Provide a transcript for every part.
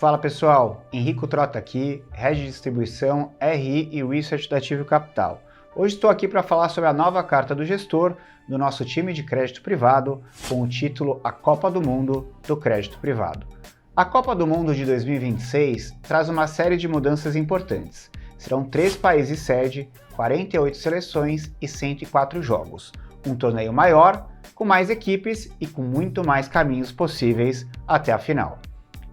Fala pessoal, Henrico Trota aqui, Head de Distribuição, RI e Research da Atível Capital. Hoje estou aqui para falar sobre a nova carta do gestor do nosso time de crédito privado com o título A Copa do Mundo do Crédito Privado. A Copa do Mundo de 2026 traz uma série de mudanças importantes. Serão 3 países sede, 48 seleções e 104 jogos. Um torneio maior, com mais equipes e com muito mais caminhos possíveis até a final.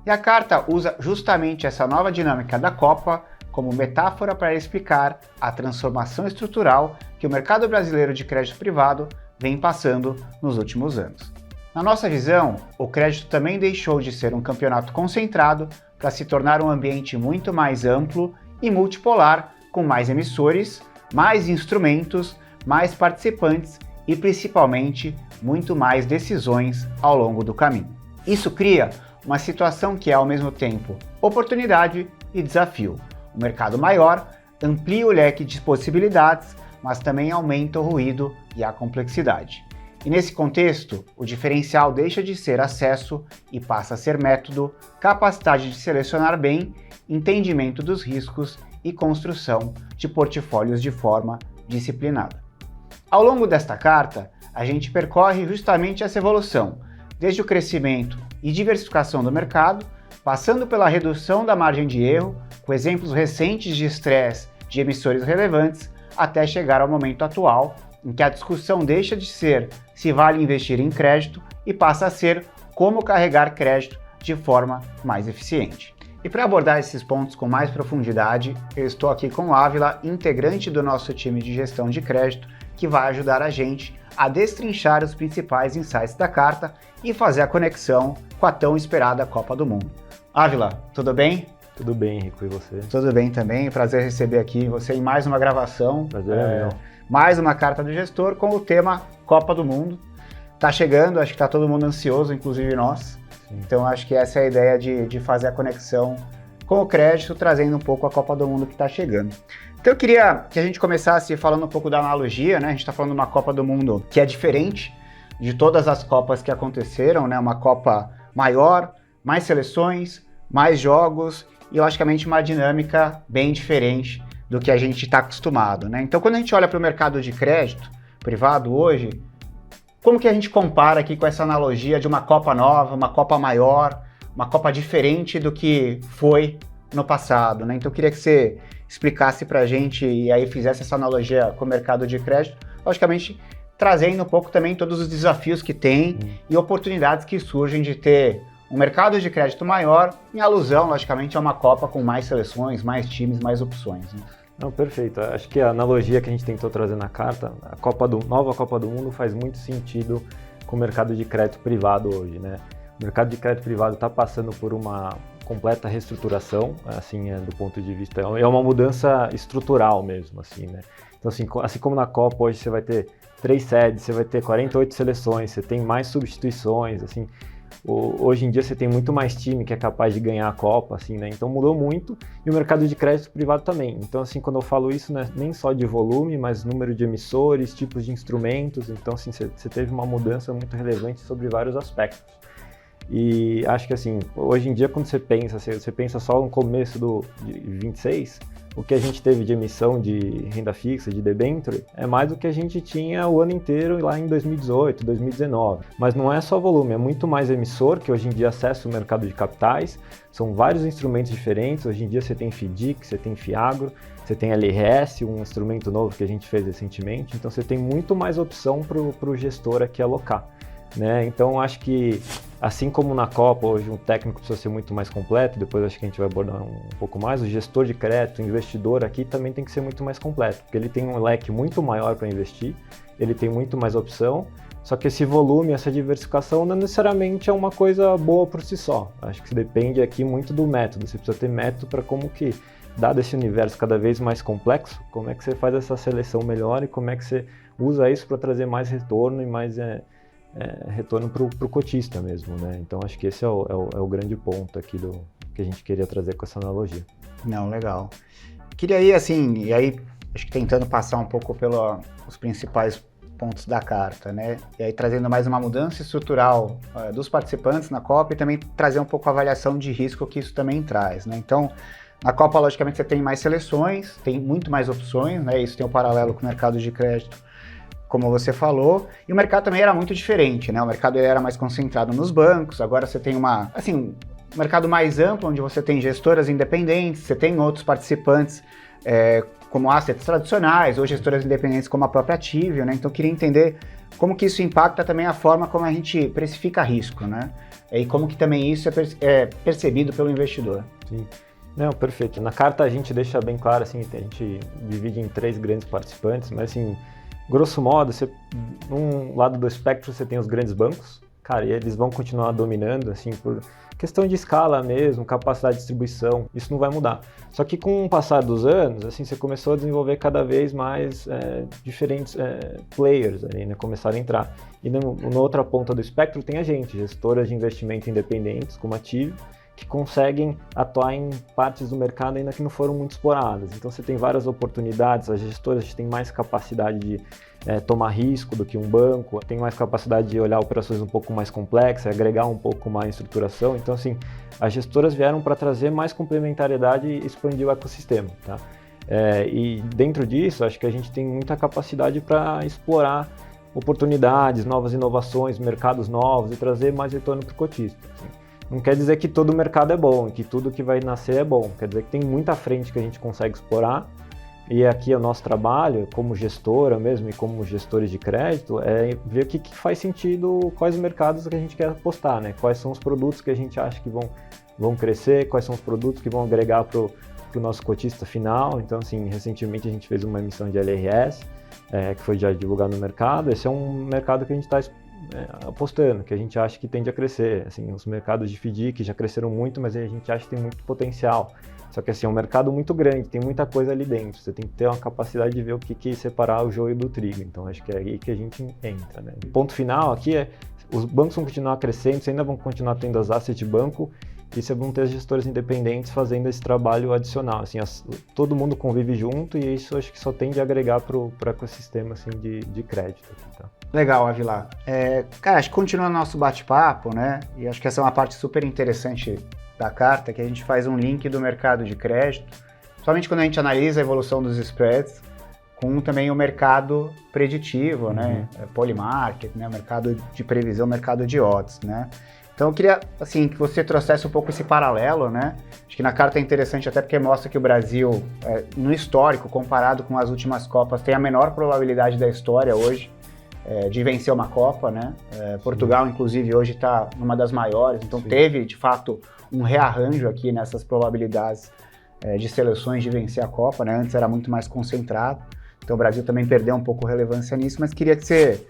E a carta usa justamente essa nova dinâmica da Copa como metáfora para explicar a transformação estrutural que o mercado brasileiro de crédito privado vem passando nos últimos anos. Na nossa visão, o crédito também deixou de ser um campeonato concentrado para se tornar um ambiente muito mais amplo e multipolar, com mais emissores, mais instrumentos, mais participantes e principalmente muito mais decisões ao longo do caminho. Isso cria uma situação que é ao mesmo tempo oportunidade e desafio. O mercado maior amplia o leque de possibilidades, mas também aumenta o ruído e a complexidade. E nesse contexto, o diferencial deixa de ser acesso e passa a ser método, capacidade de selecionar bem, entendimento dos riscos e construção de portfólios de forma disciplinada. Ao longo desta carta, a gente percorre justamente essa evolução, desde o crescimento e diversificação do mercado, passando pela redução da margem de erro, com exemplos recentes de estresse de emissores relevantes, até chegar ao momento atual, em que a discussão deixa de ser se vale investir em crédito e passa a ser como carregar crédito de forma mais eficiente. E para abordar esses pontos com mais profundidade, eu estou aqui com o Ávila, integrante do nosso time de gestão de crédito, que vai ajudar a gente a destrinchar os principais insights da carta e fazer a conexão com a tão esperada Copa do Mundo. Ávila, tudo bem? Tudo bem, Henrico, e você? Tudo bem também, prazer receber aqui você em mais uma gravação. Prazer é meu. Mais uma carta do gestor com o tema Copa do Mundo. Tá chegando, acho que tá todo mundo ansioso, inclusive nós. Sim. Então acho que essa é a ideia de fazer a conexão com o crédito, trazendo um pouco a Copa do Mundo que está chegando. Então eu queria que a gente começasse falando um pouco da analogia, né? A gente está falando de uma Copa do Mundo que é diferente de todas as Copas que aconteceram, né? Uma Copa maior, mais seleções, mais jogos e logicamente uma dinâmica bem diferente do que a gente está acostumado, né? Então quando a gente olha para o mercado de crédito privado hoje, como que a gente compara aqui com essa analogia de uma Copa nova, uma Copa maior, uma Copa diferente do que foi no passado, né? Então eu queria que você explicasse pra gente e aí fizesse essa analogia com o mercado de crédito, logicamente trazendo um pouco também todos os desafios que tem e oportunidades que surgem de ter um mercado de crédito maior, em alusão, logicamente, a uma Copa com mais seleções, mais times, mais opções, né? Não, perfeito. Acho que a analogia que a gente tentou trazer na carta, a nova Copa do Mundo faz muito sentido com o mercado de crédito privado hoje, né? O mercado de crédito privado está passando por uma completa reestruturação, assim, do ponto de vista... É uma mudança estrutural mesmo, assim, né? Então, assim como na Copa hoje você vai ter 3 sedes, você vai ter 48 seleções, você tem mais substituições, assim... Hoje em dia você tem muito mais time que é capaz de ganhar a Copa, assim, né? Então mudou muito e o mercado de crédito privado também. Então, assim, quando eu falo isso, não é nem só de volume, mas número de emissores, tipos de instrumentos. Então, assim, você teve uma mudança muito relevante sobre vários aspectos. E acho que, assim, hoje em dia, quando você pensa só no começo de 26, o que a gente teve de emissão de renda fixa, de debênture, é mais do que a gente tinha o ano inteiro lá em 2018, 2019. Mas não é só volume, é muito mais emissor, que hoje em dia acessa o mercado de capitais, são vários instrumentos diferentes. Hoje em dia você tem FDIC, você tem FIAGRO, você tem LRS, um instrumento novo que a gente fez recentemente, então você tem muito mais opção para o gestor aqui alocar, né? Então acho que, assim como na Copa, hoje um técnico precisa ser muito mais completo, depois acho que a gente vai abordar um pouco mais, o gestor de crédito, o investidor aqui também tem que ser muito mais completo, porque ele tem um leque muito maior para investir, ele tem muito mais opção, só que esse volume, essa diversificação não necessariamente é uma coisa boa por si só. Acho que depende aqui muito do método, você precisa ter método para como que, dado esse universo cada vez mais complexo, como é que você faz essa seleção melhor e como é que você usa isso para trazer mais retorno e mais... retorno para o cotista mesmo, né? Então acho que esse é o grande ponto aqui que a gente queria trazer com essa analogia. Não, legal. Queria ir assim, e aí acho que tentando passar um pouco pelos principais pontos da carta, né? E aí trazendo mais uma mudança estrutural dos participantes na Copa e também trazer um pouco a avaliação de risco que isso também traz, né? Então, na Copa, logicamente, você tem mais seleções, tem muito mais opções, né? Isso tem um paralelo com o mercado de crédito, como você falou, e o mercado também era muito diferente, né? O mercado era mais concentrado nos bancos, agora você tem um mercado mais amplo, onde você tem gestoras independentes, você tem outros participantes como assets tradicionais, ou gestoras independentes como a própria Ativio, né? Então eu queria entender como que isso impacta também a forma como a gente precifica risco, né? E como que também isso é percebido pelo investidor. Sim. Não, perfeito. Na carta a gente deixa bem claro, assim, a gente divide em 3 grandes participantes, mas assim, grosso modo, num lado do espectro você tem os grandes bancos, cara, e eles vão continuar dominando, assim, por questão de escala mesmo, capacidade de distribuição, isso não vai mudar. Só que com o passar dos anos, assim, você começou a desenvolver cada vez mais diferentes players ali, né, começaram a entrar. E na outra ponta do espectro tem a gente, gestoras de investimento independentes, como a Ativio, que conseguem atuar em partes do mercado ainda que não foram muito exploradas. Então você tem várias oportunidades, as gestoras têm mais capacidade de tomar risco do que um banco, tem mais capacidade de olhar operações um pouco mais complexas, agregar um pouco mais estruturação. Então assim, as gestoras vieram para trazer mais complementariedade e expandir o ecossistema, tá? E dentro disso, acho que a gente tem muita capacidade para explorar oportunidades, novas inovações, mercados novos e trazer mais retorno para o cotista. Assim. Não quer dizer que todo mercado é bom, que tudo que vai nascer é bom. Quer dizer que tem muita frente que a gente consegue explorar. E aqui é o nosso trabalho, como gestora mesmo e como gestores de crédito, é ver o que faz sentido, quais mercados que a gente quer apostar, né? Quais são os produtos que a gente acha que vão crescer, quais são os produtos que vão agregar para o nosso cotista final. Então, assim, recentemente a gente fez uma emissão de LRS, que foi já divulgado no mercado. Esse é um mercado que a gente está apostando, que a gente acha que tende a crescer. Assim, os mercados de FDIC já cresceram muito, mas a gente acha que tem muito potencial. Só que assim, é um mercado muito grande, tem muita coisa ali dentro. Você tem que ter uma capacidade de ver o que separar o joio do trigo. Então acho que é aí que a gente entra, né? O ponto final aqui os bancos vão continuar crescendo, você ainda vão continuar tendo as assets de banco e você vão ter as gestoras independentes fazendo esse trabalho adicional. Assim, todo mundo convive junto e isso acho que só tende a agregar para o ecossistema assim, de crédito. Tá? Legal, Avilar. Cara, acho que continuando nosso bate-papo, né? E acho que essa é uma parte super interessante da carta, que a gente faz um link do mercado de crédito, somente quando a gente analisa a evolução dos spreads, com também o mercado preditivo, né? Polymarket, né? O mercado de previsão, mercado de odds, né? Então eu queria, assim, que você trouxesse um pouco esse paralelo, né? Acho que na carta é interessante até porque mostra que o Brasil, no histórico, comparado com as últimas Copas, tem a menor probabilidade da história hoje de vencer uma Copa, né? Portugal, inclusive, hoje está numa das maiores, então teve, de fato, um rearranjo aqui nessas probabilidades de seleções de vencer a Copa, né? Antes era muito mais concentrado, então o Brasil também perdeu um pouco relevância nisso, mas queria que você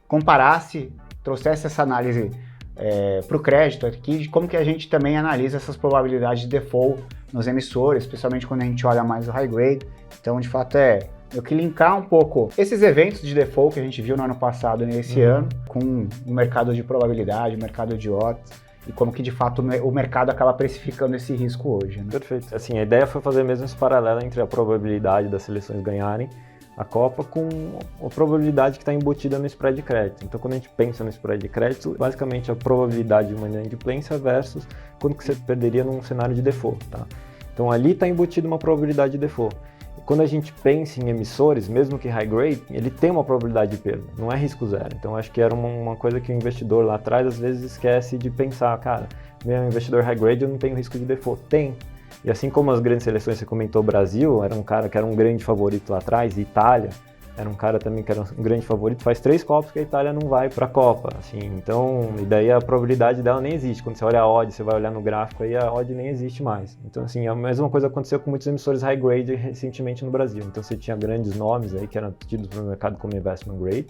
comparasse, trouxesse essa análise para o crédito aqui, de como que a gente também analisa essas probabilidades de default nos emissores, especialmente quando a gente olha mais o high grade. Então, de fato, eu queria linkar um pouco esses eventos de default que a gente viu no ano passado e nesse ano, com o mercado de probabilidade, o mercado de odds, e como que de fato o mercado acaba precificando esse risco hoje. Né? Perfeito. Assim, a ideia foi fazer mesmo esse paralelo entre a probabilidade das seleções ganharem a Copa com a probabilidade que está embutida no spread de crédito. Então, quando a gente pensa no spread de crédito, basicamente a probabilidade de uma inadimplência versus quanto que você perderia num cenário de default. Tá? Então, ali está embutida uma probabilidade de default. Quando a gente pensa em emissores, mesmo que high grade, ele tem uma probabilidade de perda, não é risco zero. Então acho que era uma coisa que o investidor lá atrás às vezes esquece de pensar, cara, meu investidor high grade eu não tenho risco de default. Tem. E assim como as grandes seleções, você comentou, Brasil, era um cara que era um grande favorito lá atrás, e Itália era um cara também que era um grande favorito, faz 3 Copas que a Itália não vai para a Copa, assim, então, e daí a probabilidade dela nem existe, quando você olha a odd, você vai olhar no gráfico aí, a odd nem existe mais, então assim, a mesma coisa aconteceu com muitos emissores high grade recentemente no Brasil, então você tinha grandes nomes aí que eram tidos para o mercado como investment grade,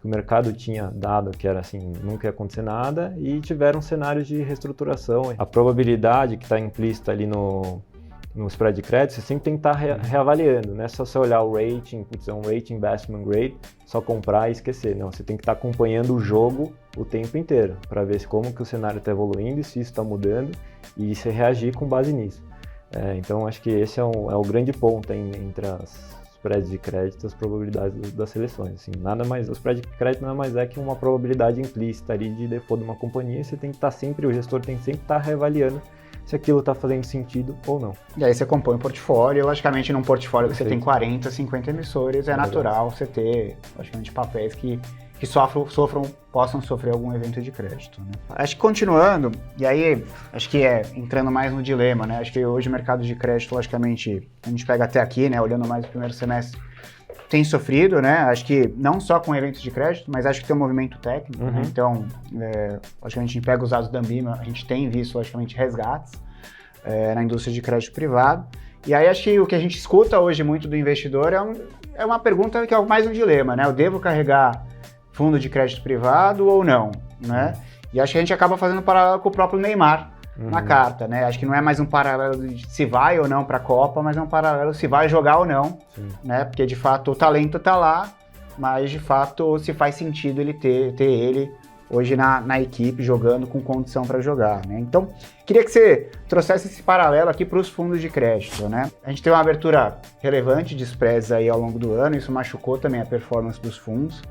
que o mercado tinha dado que era assim, nunca ia acontecer nada, e tiveram cenários de reestruturação, a probabilidade que está implícita ali no spread de crédito, você sempre tem que estar reavaliando, não é só você olhar o rating, é um rating investment grade, só comprar e esquecer. Não, você tem que estar acompanhando o jogo o tempo inteiro, para ver como que o cenário está evoluindo, se isso está mudando, e você reagir com base nisso. Então, acho que esse é o grande ponto entre as spreads de crédito, as probabilidades das seleções. Assim, o spread de crédito nada mais é que uma probabilidade implícita ali de default de uma companhia, você tem que estar sempre, o gestor tem que sempre estar reavaliando se aquilo está fazendo sentido ou não. E aí você compõe um portfólio, logicamente num portfólio que você tem 40, 50 emissores, é natural você ter, logicamente, papéis que possam sofrer algum evento de crédito, né? Acho que continuando, e aí acho que entrando mais no dilema, né? Acho que hoje o mercado de crédito, logicamente, a gente pega até aqui, né? Olhando mais o primeiro semestre, tem sofrido, né? Acho que não só com eventos de crédito, mas acho que tem um movimento técnico, né? Então, logicamente, a gente pega os dados da Ambima, a gente tem visto, logicamente, resgates na indústria de crédito privado. E aí acho que o que a gente escuta hoje muito do investidor é uma pergunta que é mais um dilema, né? Eu devo carregar fundo de crédito privado ou não, né? E acho que a gente acaba fazendo paralelo com o próprio Neymar na carta, né? Acho que não é mais um paralelo de se vai ou não para a Copa, mas é um paralelo se vai jogar ou não, né? Porque de fato o talento tá lá, mas de fato se faz sentido ele ter ele hoje na equipe jogando com condição para jogar, né? Então, queria que você trouxesse esse paralelo aqui para os fundos de crédito, né? A gente teve uma abertura relevante de spreads aí ao longo do ano, isso machucou também a performance dos fundos.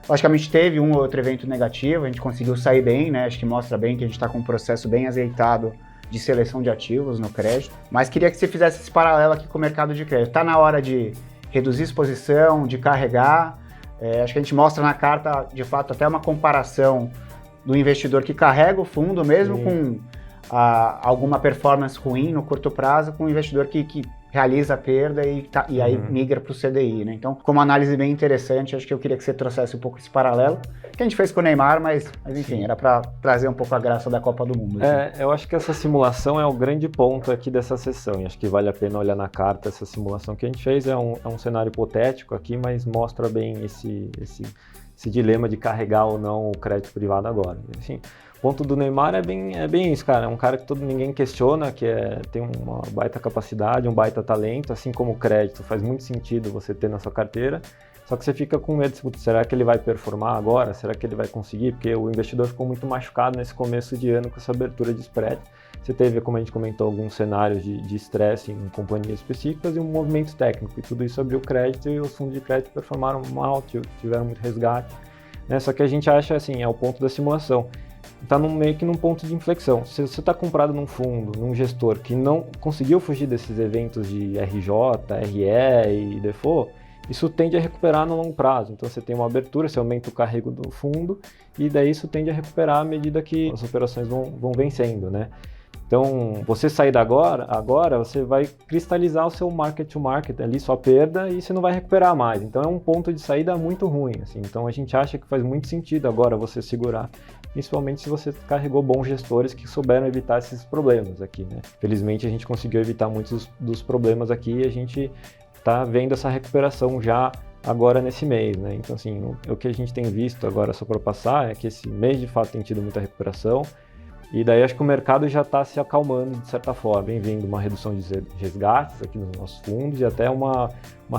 Logicamente teve um ou outro evento negativo, a gente conseguiu sair bem, né? Acho que mostra bem que a gente está com um processo bem azeitado de seleção de ativos no crédito. Mas queria que você fizesse esse paralelo aqui com o mercado de crédito. Está na hora de reduzir exposição, de carregar. Acho que a gente mostra na carta, de fato, até uma comparação do investidor que carrega o fundo, mesmo com alguma performance ruim no curto prazo, com o investidor que realiza a perda e aí migra para o CDI, né? Então, como análise bem interessante, acho que eu queria que você trouxesse um pouco esse paralelo, que a gente fez com o Neymar, mas enfim, era para trazer um pouco a graça da Copa do Mundo. Assim. Eu acho que essa simulação é o grande ponto aqui dessa sessão, e acho que vale a pena olhar na carta essa simulação que a gente fez, é um cenário hipotético aqui, mas mostra bem esse dilema de carregar ou não o crédito privado agora. Enfim, o ponto do Neymar é bem isso, cara. É um cara que ninguém questiona, que tem uma baita capacidade, um baita talento, assim como o crédito. Faz muito sentido você ter na sua carteira. Só que você fica com medo, será que ele vai performar agora? Será que ele vai conseguir? Porque o investidor ficou muito machucado nesse começo de ano com essa abertura de spread. Você teve, como a gente comentou, alguns cenários de estresse em companhias específicas e um movimento técnico. E tudo isso abriu crédito e os fundos de crédito performaram mal, tiveram muito resgate. Né? Só que a gente acha, assim, é o ponto da simulação. Está meio que num ponto de inflexão. Se você está comprado num fundo, num gestor que não conseguiu fugir desses eventos de RJ, RE e default, isso tende a recuperar no longo prazo. Então você tem uma abertura, você aumenta o carrego do fundo e daí isso tende a recuperar à medida que as operações vão vencendo, né? Então, você sair agora você vai cristalizar o seu market to market ali, sua perda, e você não vai recuperar mais. Então, é um ponto de saída muito ruim, assim. Então, a gente acha que faz muito sentido agora você segurar, principalmente se você carregou bons gestores que souberam evitar esses problemas aqui, né? Felizmente, a gente conseguiu evitar muitos dos problemas aqui e a gente está vendo essa recuperação já agora nesse mês, né? Então, assim, o que a gente tem visto agora só para passar é que esse mês, de fato, tem tido muita recuperação. E daí acho que o mercado já está se acalmando de certa forma, vem vindo uma redução de resgates aqui nos nossos fundos e até uma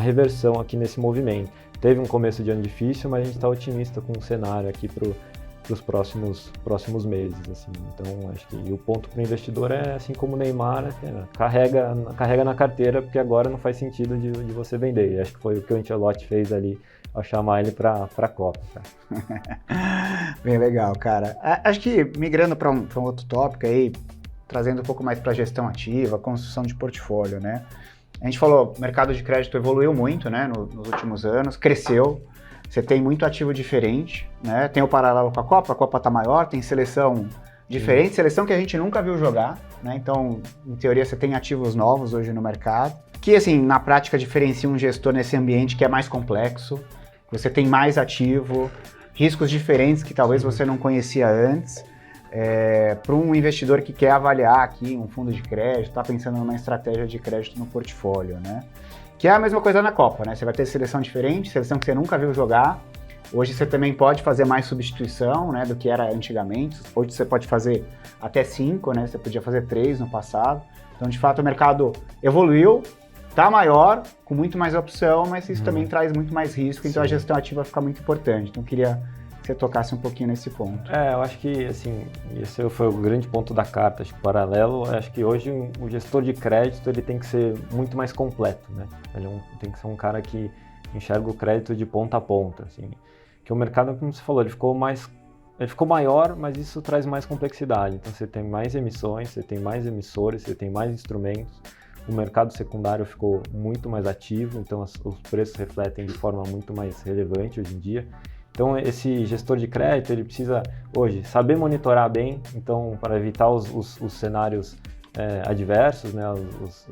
reversão aqui nesse movimento. Teve um começo de ano difícil, mas a gente está otimista com o cenário aqui para os próximos meses. Assim. Então acho que o ponto para o investidor é, assim como o Neymar, carrega na carteira, porque agora não faz sentido de você vender. E acho que foi o que o Ancelotti fez ali ao chamar ele para a Copa. Bem legal, cara. Acho que migrando para um outro tópico aí, trazendo um pouco mais para a gestão ativa, construção de portfólio, né? A gente falou, o mercado de crédito evoluiu muito, né, nos últimos anos, cresceu, você tem muito ativo diferente, né? Tem o paralelo com a Copa tá maior, tem seleção diferente, seleção que a gente nunca viu jogar, né? Então, em teoria, você tem ativos novos hoje no mercado, que, assim, na prática diferencia um gestor nesse ambiente que é mais complexo, você tem mais ativo, riscos diferentes que talvez você não conhecia antes. Para um investidor que quer avaliar aqui um fundo de crédito, está pensando numa estratégia de crédito no portfólio, né? Que é a mesma coisa na Copa, né? Você vai ter seleção diferente, seleção que você nunca viu jogar. Hoje você também pode fazer mais substituição, né, do que era antigamente. Hoje você pode fazer até 5, né? Você podia fazer 3 no passado. Então, de fato, o mercado evoluiu, está maior, com muito mais opção, mas isso também traz muito mais risco, então a gestão ativa fica muito importante. Então, queria você tocasse um pouquinho nesse ponto. Eu acho que, assim, esse foi o grande ponto da carta, acho que paralelo, acho que hoje o gestor de crédito, ele tem que ser muito mais completo, né? Ele tem que ser um cara que enxerga o crédito de ponta a ponta, assim, que o mercado, como você falou, ele ficou maior, mas isso traz mais complexidade, então você tem mais emissões, você tem mais emissores, você tem mais instrumentos, o mercado secundário ficou muito mais ativo, então os preços refletem de forma muito mais relevante hoje em dia. Então, esse gestor de crédito, ele precisa, hoje, saber monitorar bem, então, para evitar os cenários adversos, né,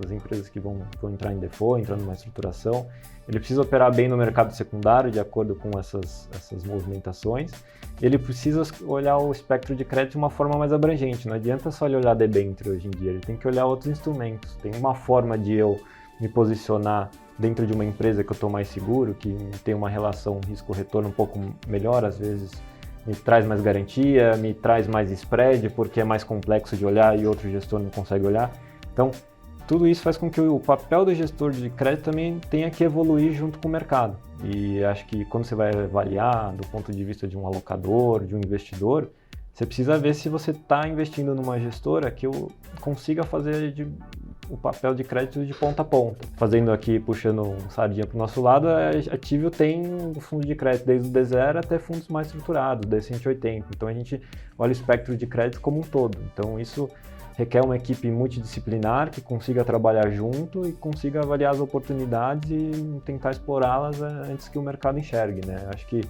as empresas que vão entrar em default, entrar numa estruturação. Ele precisa operar bem no mercado secundário, de acordo com essas movimentações. Ele precisa olhar o espectro de crédito de uma forma mais abrangente. Não adianta só ele olhar debênture hoje em dia, ele tem que olhar outros instrumentos. Tem uma forma de eu me posicionar dentro de uma empresa que eu estou mais seguro, que tem uma relação risco-retorno um pouco melhor, às vezes me traz mais garantia, me traz mais spread, porque é mais complexo de olhar e outro gestor não consegue olhar. Então, tudo isso faz com que o papel do gestor de crédito também tenha que evoluir junto com o mercado. E acho que quando você vai avaliar do ponto de vista de um alocador, de um investidor, você precisa ver se você está investindo numa gestora que eu consiga fazer o papel de crédito de ponta a ponta. Fazendo aqui, puxando um sardinha para o nosso lado, a Ativio tem um fundo de crédito desde o D0 até fundos mais estruturados, D180. Então a gente olha o espectro de crédito como um todo. Então isso requer uma equipe multidisciplinar que consiga trabalhar junto e consiga avaliar as oportunidades e tentar explorá-las antes que o mercado enxergue, né? Acho que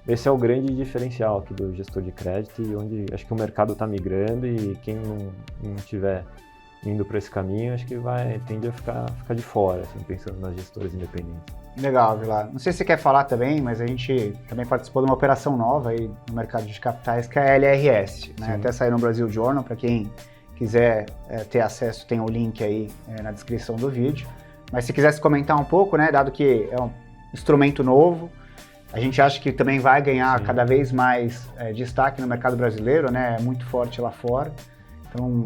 esse é o grande diferencial aqui do gestor de crédito e onde acho que o mercado está migrando e quem não tiver indo para esse caminho, acho que tende a ficar de fora, assim, pensando nas gestoras independentes. Legal, Vilar. Não sei se você quer falar também, mas a gente também participou de uma operação nova aí no mercado de capitais, que é a LRS, né? Até saiu no Brasil Journal, para quem quiser ter acesso, tem o link aí na descrição do vídeo. Mas se quisesse comentar um pouco, né, dado que é um instrumento novo, a gente acha que também vai ganhar cada vez mais destaque no mercado brasileiro, né? É muito forte lá fora. Então,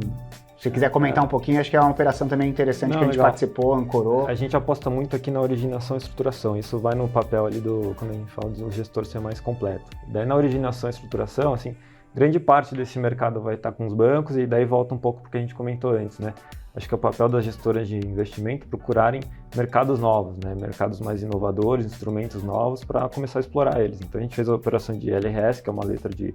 se quiser comentar um pouquinho, acho que é uma operação também interessante que a gente participou, ancorou. A gente aposta muito aqui na originação e estruturação. Isso vai no papel ali quando a gente fala do gestor ser mais completo. Daí na originação e estruturação, assim, grande parte desse mercado vai estar com os bancos e daí volta um pouco para o que a gente comentou antes, né? Acho que é o papel das gestoras de investimento procurarem mercados novos, né? Mercados mais inovadores, instrumentos novos para começar a explorar eles. Então a gente fez a operação de LRS, que é uma letra de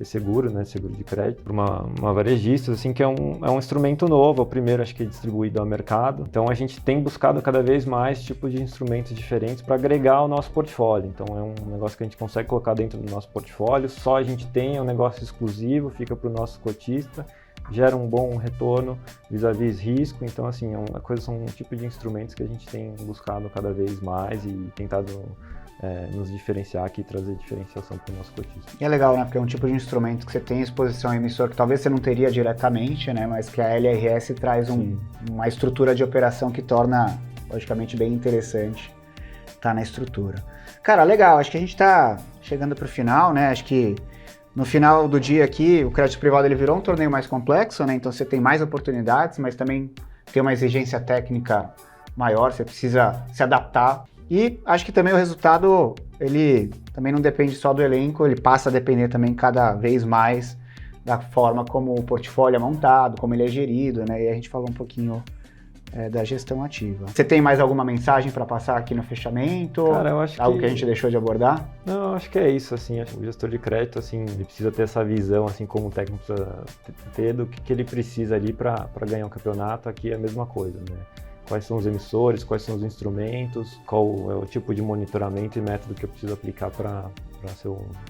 seguro, né? Seguro de crédito, para uma varejista, assim, que é um instrumento novo, é o primeiro, acho que é distribuído ao mercado. Então a gente tem buscado cada vez mais tipos de instrumentos diferentes para agregar ao nosso portfólio. Então é um negócio que a gente consegue colocar dentro do nosso portfólio, só a gente tem, é um negócio exclusivo, fica para o nosso cotista, gera um bom retorno vis-à-vis risco, então assim, são um tipo de instrumentos que a gente tem buscado cada vez mais e tentado nos diferenciar aqui e trazer diferenciação para o nosso cotista. E é legal, né, porque é um tipo de instrumento que você tem exposição ao emissor que talvez você não teria diretamente, né, mas que a LRS traz uma estrutura de operação que torna, logicamente, bem interessante estar na estrutura. Cara, legal, acho que a gente está chegando para o final, né, acho que no final do dia aqui, o crédito privado ele virou um torneio mais complexo, né? Então você tem mais oportunidades, mas também tem uma exigência técnica maior, você precisa se adaptar. E acho que também o resultado, ele também não depende só do elenco, ele passa a depender também cada vez mais da forma como o portfólio é montado, como ele é gerido, né? E a gente falou um pouquinho da gestão ativa. Você tem mais alguma mensagem para passar aqui no fechamento? Cara, eu acho algo que a gente deixou de abordar? Não, eu acho que é isso, assim, o gestor de crédito, assim, ele precisa ter essa visão, assim, como o técnico precisa ter do que ele precisa ali para ganhar um campeonato, aqui é a mesma coisa, né? Quais são os emissores, quais são os instrumentos, qual é o tipo de monitoramento e método que eu preciso aplicar para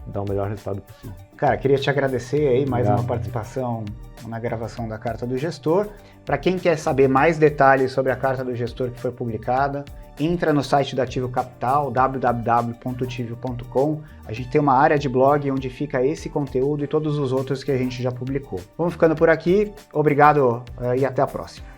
dar o melhor resultado possível. Cara, queria te agradecer aí mais uma participação na gravação da Carta do Gestor. Para quem quer saber mais detalhes sobre a Carta do Gestor que foi publicada, entra no site da Ativio Capital, www.ativio.com. A gente tem uma área de blog onde fica esse conteúdo e todos os outros que a gente já publicou. Vamos ficando por aqui, obrigado e até a próxima.